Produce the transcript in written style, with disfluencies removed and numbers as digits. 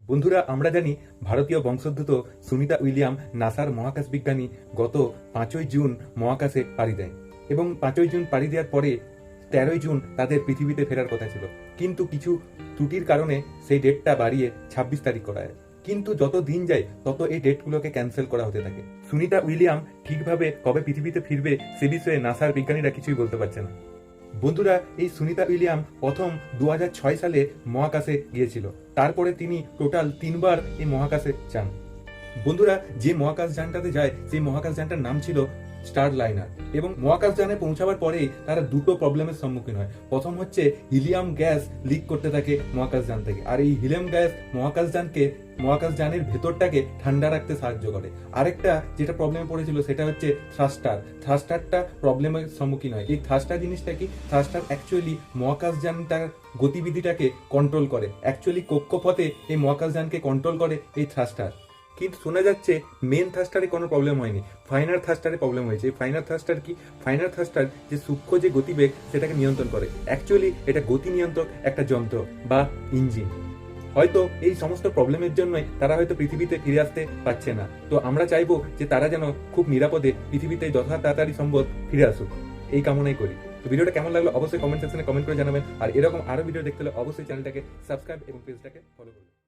বন্ধুরা, আমরা জানি ভারতীয় বংশোদ্ভূত সুনিতা উইলিয়াম নাসার মহাকাশ বিজ্ঞানী গত 5ই জুন মহাকাশে পাড়ি দেয় এবং 5ই জুন পাড়ি দেওয়ার পরে 13ই জুন তাদের পৃথিবীতে ফেরার কথা ছিল, কিন্তু কিছু ত্রুটির কারণে সেই ডেটটা বাড়িয়ে 26 তারিখ করা হয়। কিন্তু যত দিন যায় তত এই ডেটগুলোকে ক্যান্সেল করা হতে থাকে। সুনিতা উইলিয়াম ঠিকভাবে কবে পৃথিবীতে ফিরবে সে বিষয়ে নাসার বিজ্ঞানীরা কিছুই বলতে পারছে না। বন্ধুরা, এই সুনিতা উইলিয়াম প্রথম 2006 সালে মহাকাশে গিয়েছিল। তারপরে তিনি টোটাল 3বার এই মহাকাশে যান। বন্ধুরা, যে মহাকাশ যানটাতে যায় সেই মহাকাশ যানটার নাম ছিল স্টার লাইনার এবং মহাকাশ যানে পৌঁছাবার পরেই তারা দুটো প্রবলেমের সম্মুখীন হয়। প্রথম হচ্ছে হিলিয়াম গ্যাস লিক করতে থাকে মহাকাশ যান থেকে, আর এই হিলিয়াম গ্যাস মহাকাশ যানের ভেতরটাকে ঠান্ডা রাখতে সাহায্য করে। আরেকটা যেটা প্রবলেমে পড়েছিল সেটা হচ্ছে থ্রাস্টারটা প্রবলেমের সম্মুখীন হয়। এই থ্রাস্টার জিনিসটা কি? থ্রাস্টার অ্যাকচুয়ালি মহাকাশ যানটার গতিবিধিটাকে কন্ট্রোল করে। অ্যাকচুয়ালি কক্ষপথে এই মহাকাশ যানকে কন্ট্রোল করে এই থ্রাস্টার। কিন্তু শোনা যাচ্ছে মেন থ্রাস্টারে কোনো প্রবলেম হয়নি, ফাইনাল থ্রাস্টারে প্রবলেম হয়েছে। এই ফাইনাল থ্রাস্টার কি? ফাইনাল থ্রাস্টার যে সূক্ষ্ম যে গতিবেগ সেটাকে নিয়ন্ত্রণ করে। অ্যাকচুয়ালি এটা গতি নিয়ন্ত্রক একটা যন্ত্র বা ইঞ্জিন। হয়তো এই সমস্ত প্রবলেমের জন্যই তারা হয়তো পৃথিবীতে ফিরে আসতে পারছে না। তো আমরা চাইবো যে তারা যেন খুব নিরাপদে পৃথিবীতে যথা তাড়াতাড়ি সম্ভব ফিরে আসুক, এই কামনাই করি। তো ভিডিওটা কেমন লাগলো অবশ্যই কমেন্ট সেকশনে কমেন্ট করে জানাবেন, আর এরকম আরো ভিডিও দেখতে হলে অবশ্যই চ্যানেলটাকে সাবস্ক্রাইব এবং পেজটাকে ফলো করবেন।